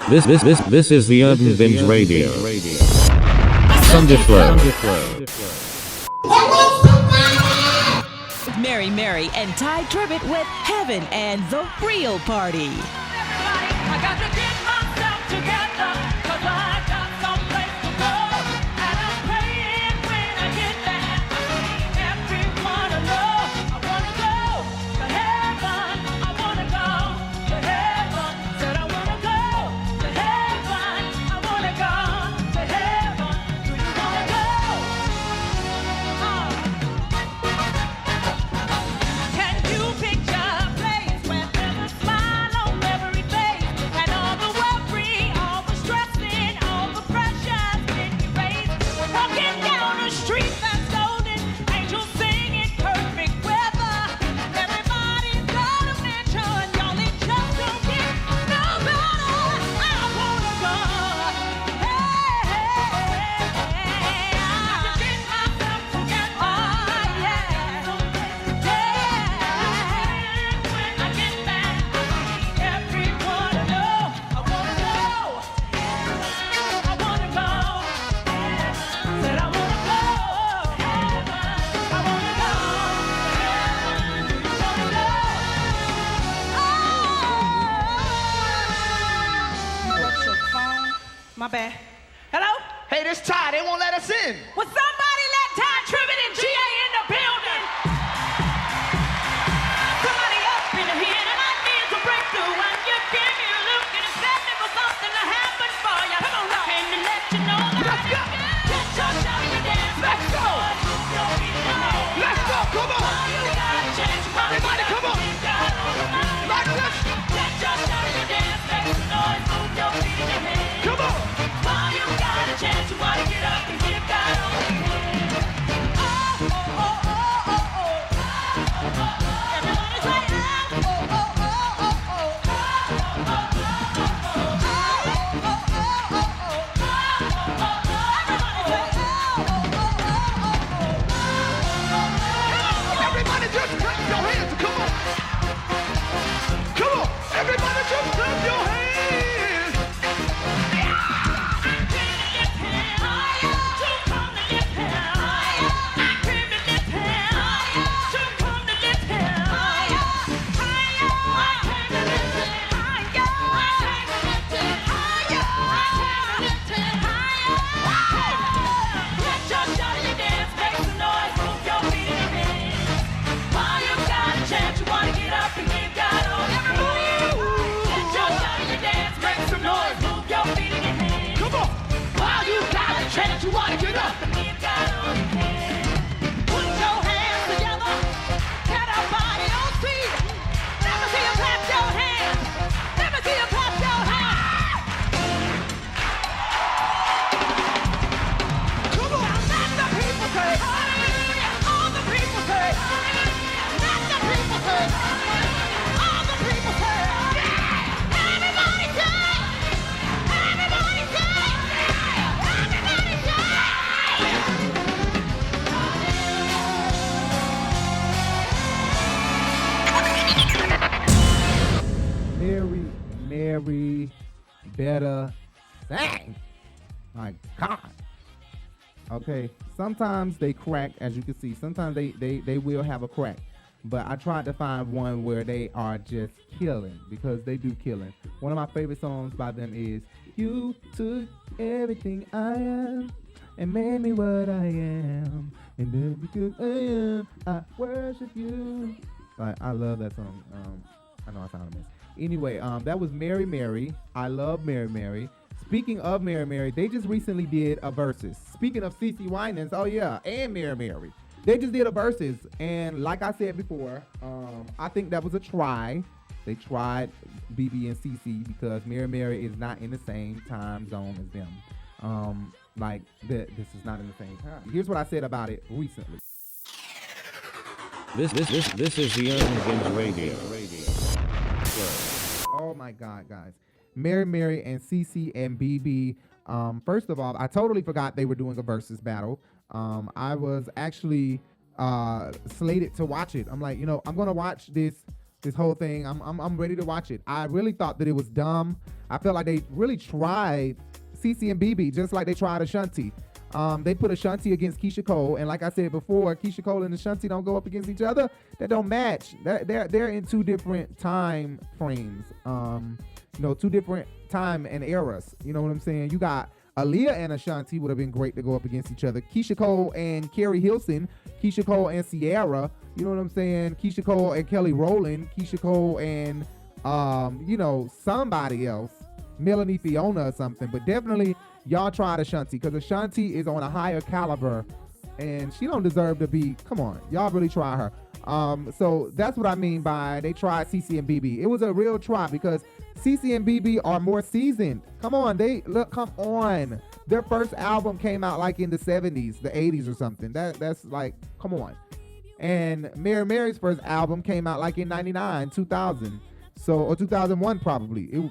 This is the Urban Binge Radio. Sunday Flow. Mary and Ty Tribbett with Heaven and the Real Party. I got to get myself together, 'cause I got someplace to go. And I'm praying when I get there, I need everyone to know. I wanna go to heaven, I wanna go to heaven. Said I wanna go to heaven, I wanna go to heaven. Do you wanna go? Can you picture a place where there's a smile on every face? And all the worry, all the stressing, all the pressure's been erased. Walking down a street that's golden, angels singing perfect weather. Everybody's got a mansion, y'all, it just don't get no better. I wanna go. Hey, I got to get myself together. Oh, yeah. When I get back, everyone to know. I wanna go. I wanna go. Said I wanna go. I wanna go. What's your phone? My bad. Hello? Hey, this Ty, they won't let us in. Will somebody let Ty Tribbett and GA in the building? Somebody up in here and I need to break through. And you give me a look and expecting for something to happen for you. Come on, now. Can you let you know that? Let's go. Get your shot and dance. Let's go. Let's go, come on. You got a chance. Everybody, come on. Like this. Get your shot and dance. Make some noise. Move your feet in your hands. Come on. While you got a chance, you wanna get up and give God all you can. Oh, oh, oh, oh, oh, oh. Everybody say, oh, oh, oh, oh, oh, oh. Oh, oh, oh, oh, oh. Everybody just clap your hands. Come on. Come on. Everybody just clap your hands. You wanna get up? Put your hands together. Get our body on feet. Let me see you clap your hands. Let me see you clap your hands. Come on. Now let the people say hallelujah. All the people say hallelujah. Let the people say hallelujah. All the people say yeah. Everybody say. Everybody say. Everybody say. Mary, better sing. My God. Okay, sometimes they crack, as you can see. Sometimes they will have a crack. But I tried to find one where they are just killing, because they do killing. One of my favorite songs by them is You Took Everything I Am and Made Me What I Am. And then because I am, I worship you. I love that song. I know I sound a mess. Anyway, that was Mary. I love Mary. Speaking of Mary, they just recently did a Verzuz. Speaking of Cece Winans, oh yeah, and Mary. They just did a Verzuz, and like I said before, I think that was a try. They tried Bebe and Cece because Mary is not in the same time zone as them. This is not in the same time. Here's what I said about it recently. This is the Urban Binge Radio. Oh my God, guys. Mary and Cece and Bebe. First of all, I totally forgot they were doing a Verzuz battle. I was actually slated to watch it. I'm like, I'm gonna watch this whole thing. I'm ready to watch it. I really thought that it was dumb. I felt like they really tried Cece and Bebe just like they tried Ashanti. They put Ashanti against Keisha Cole, and like I said before, Keisha Cole and Ashanti don't go up against each other. That don't match. They're in two different time frames. Two different time and eras. You know what I'm saying? You got Aaliyah and Ashanti would have been great to go up against each other. Keisha Cole and Carrie Hilson, Keisha Cole and Ciara. You know what I'm saying? Keisha Cole and Kelly Rowland, Keisha Cole and somebody else, Melanie Fiona or something. But definitely y'all tried Ashanti, because Ashanti is on a higher caliber and she don't deserve to be. Come on, y'all really try her. So that's what I mean by they tried Cece and Bebe. It was a real try because Cece and Bebe are more seasoned. Come on, come on. Their first album came out like in the 70s, the 80s or something. That's like, come on. And Mary's first album came out like in 99, 2000. Or 2001 probably.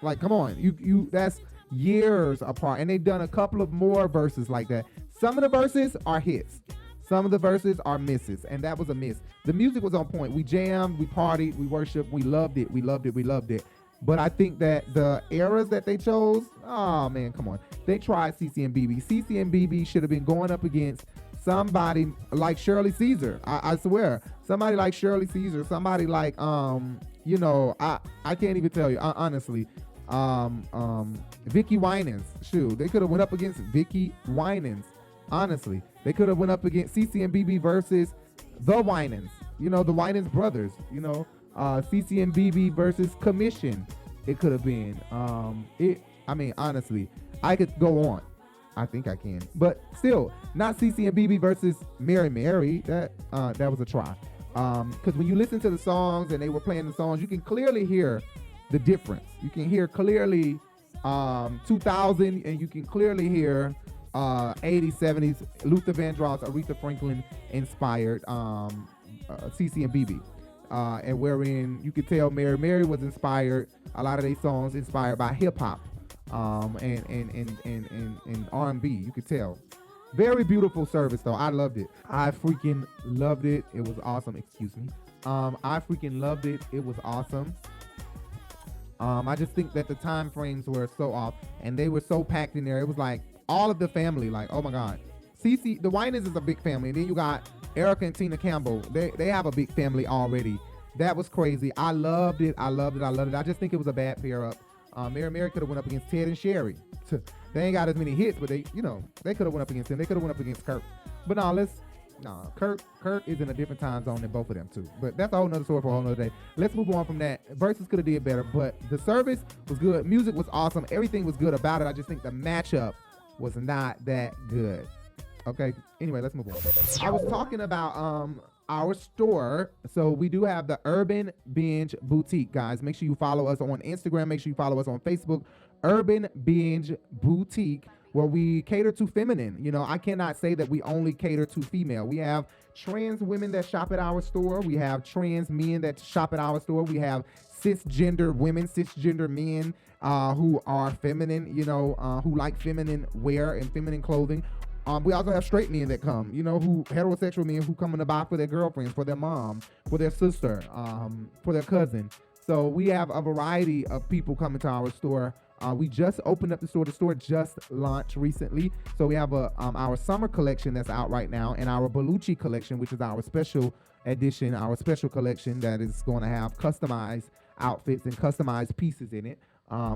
Like, come on. You that's years apart. And they've done a couple of more verses like that. Some of the verses are hits. Some of the verses are misses, and that was a miss. The music was on point. We jammed, we partied, we worshiped, we loved it, we loved it, we loved it. But I think that the eras that they chose, oh man, come on. They tried Cece and Bebe. Cece and Bebe should have been going up against somebody like Shirley Caesar. I swear. Somebody like Shirley Caesar. Somebody like, I can't even tell you, honestly. Vicky Winans. Shoot, they could have went up against Vicky Winans. Honestly, they could have went up against Cece and Bebe versus the Winans. The Winans brothers. Cece and Bebe versus Commission. It could have been. Honestly, I could go on. I think I can, but still, not Cece and Bebe versus Mary. That was a try. Because when you listen to the songs and they were playing the songs, you can clearly hear the difference. You can hear clearly 2000, and you can clearly hear 80s, 70s, Luther Vandross, Aretha Franklin inspired Cece and Bebe. And wherein you could tell Mary was inspired, a lot of their songs inspired by hip hop and R&B. You could tell. Very beautiful service though. I loved it. I freaking loved it. It was awesome. Excuse me. I freaking loved it. It was awesome. I just think that the time frames were so off and they were so packed in there. It was like all of the family, like, oh my God. Cece, the Winans is a big family. And then you got Erica and Tina Campbell. They have a big family already. That was crazy. I loved it. I just think it was a bad pair up. Mary could have went up against Ted and Sherry. They ain't got as many hits, but they could have went up against him. They could have went up against Kirk. But Kirk is in a different time zone than both of them too. But that's a whole nother story for a whole nother day. Let's move on from that. Verzuz could have did better, but the service was good. Music was awesome. Everything was good about it. I just think the matchup was not that good. Okay. Anyway, let's move on. I was talking about our store. So we do have the Urban Binge Boutique, guys. Make sure you follow us on Instagram. Make sure you follow us on Facebook. Urban Binge Boutique, where we cater to feminine. I cannot say that we only cater to female. We have trans women that shop at our store. We have trans men that shop at our store. We have cisgender women, cisgender men who are feminine, who like feminine wear and feminine clothing. We also have straight men that come, who heterosexual men who come in to buy for their girlfriends, for their mom, for their sister, for their cousin. So we have a variety of people coming to our store. We just opened up the store. The store just launched recently. So we have our summer collection that's out right now, and our Bellucci collection, which is our special edition, our special collection that is going to have customized outfits and customized pieces in it.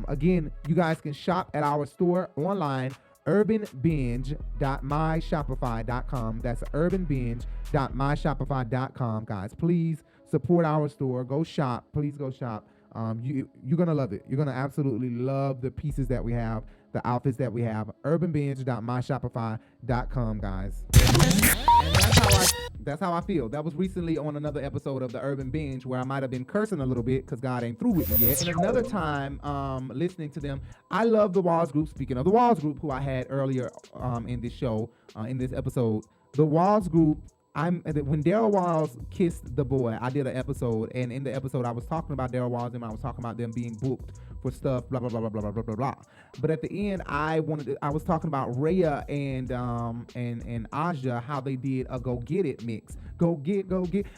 Again, you guys can shop at our store online, urbanbinge.myshopify.com. That's urbanbinge.myshopify.com, guys. Please support our store. Go shop. Please go shop. You're going to love it. You're going to absolutely love the pieces that we have, the outfits that we have. urbanbinge.myshopify.com, guys. And that's how I feel. That was recently on another episode of the Urban Binge where I might have been cursing a little bit because God ain't through with me yet. And another time listening to them, I love the Walls Group. Speaking of the Walls Group, who I had earlier in this show, in this episode, the Walls Group, when Daryl Walls kissed the boy, I did an episode, and in the episode I was talking about Daryl Walls and I was talking about them being booked for stuff, blah blah blah blah blah blah blah blah blah. But at the end, I was talking about Rhea and Aja, how they did a Go Get It mix. Go get,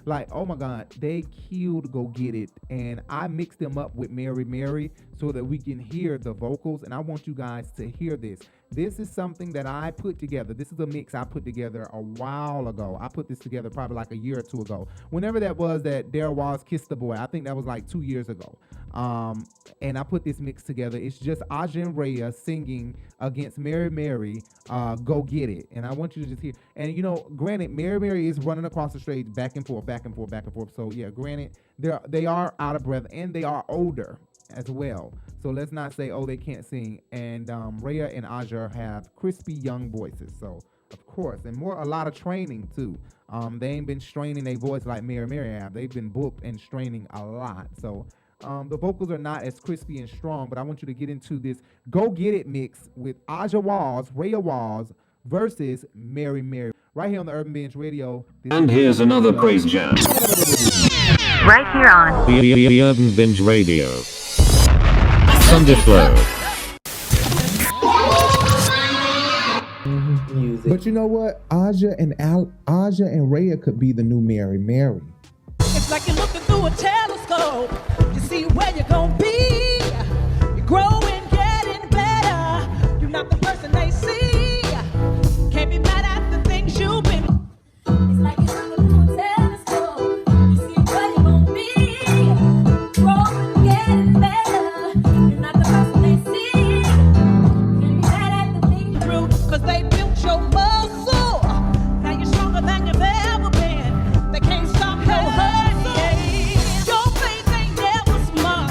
like, oh my God, they killed Go Get It, and I mixed them up with Mary Mary so that we can hear the vocals, and I want you guys to hear this. This is something that I put together. This is a mix I put together a while ago. I put this together probably like a year or two ago. Whenever that was that There Was Kiss the Boy, I think that was like 2 years ago. And I put this mix together. It's just Aja and Rhea singing against Mary Mary, Go Get It. And I want you to just hear. And you know, granted, Mary Mary is running across the stage back and forth, back and forth, back and forth. So yeah, granted, they are out of breath and they are older as well. So let's not say, oh, they can't sing. And Rhea and Aja have crispy young voices. So of course, and a lot of training too. They ain't been straining their voice like Mary Mary have. They've been booked and straining a lot. So the vocals are not as crispy and strong, but I want you to get into this Go Get It mix with Aja Walls, Rhea Walls versus Mary Mary. Right here on the Urban Binge Radio. And here's another praise jam. Right here on The Urban Binge Radio. Sunday Flow. But you know what? Aja and Rhea could be the new Mary Mary. It's like you're looking through a telescope. You see where you're gonna be. You're growing, getting better. You're not the person they see. Can't be mad at the things you've been. It's like you're looking through a telescope. You see where you're gonna be. Growing, getting better. You're not the person they see. Can't be mad at the things Through, 'cause they built your muscle. Now you're stronger than you've ever been. They can't stop no hurting. Your faith ain't never small.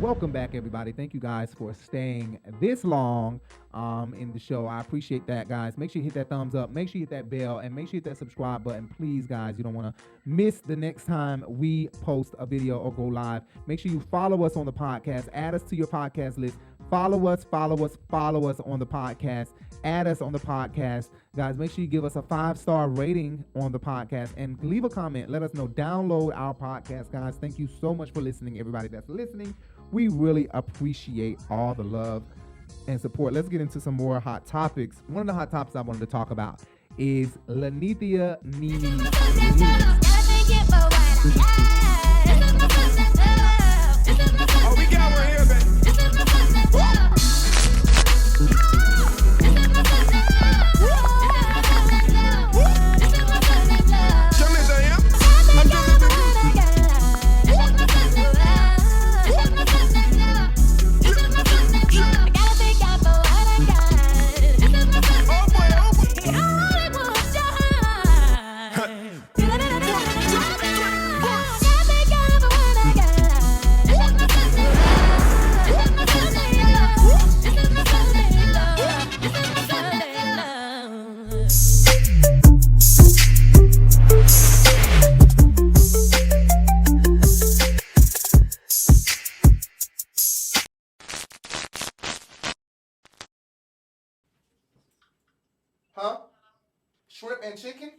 Welcome back, everybody. Thank you guys for staying this long in the show. I appreciate that, guys. Make sure you hit that thumbs up. Make sure you hit that bell. And make sure you hit that subscribe button. Please, guys, you don't want to miss the next time we post a video or go live. Make sure you follow us on the podcast. Add us to your podcast list. Follow us on the podcast. Add us on the podcast. Guys, make sure you give us a 5-star rating on the podcast and leave a comment. Let us know. Download our podcast, guys. Thank you so much for listening, everybody that's listening. We really appreciate all the love and support. Let's get into some more hot topics. One of the hot topics I wanted to talk about is Lanithia Nene's Oh, we got one here, baby. Huh? Shrimp and chicken?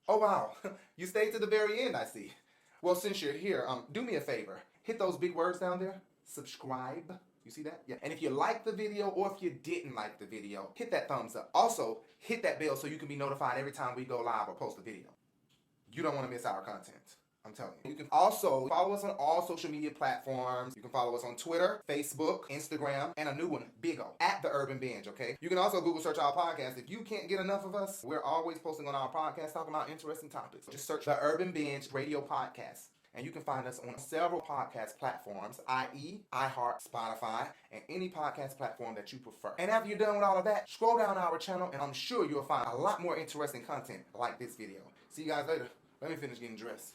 Oh, wow. You stayed to the very end, I see. Well, since you're here, do me a favor. Hit those big words down there. Subscribe. You see that? Yeah. And if you liked the video or if you didn't like the video, hit that thumbs up. Also, hit that bell so you can be notified every time we go live or post a video. You don't want to miss our content. I'm telling you. You can also follow us on all social media platforms. You can follow us on Twitter, Facebook, Instagram, and a new one, Bigo, at The Urban Binge, okay? You can also Google search our podcast. If you can't get enough of us, we're always posting on our podcast talking about interesting topics. Just search The Urban Binge Radio Podcast. And you can find us on several podcast platforms, i.e., iHeart, Spotify, and any podcast platform that you prefer. And after you're done with all of that, scroll down our channel, and I'm sure you'll find a lot more interesting content like this video. See you guys later. Let me finish getting dressed.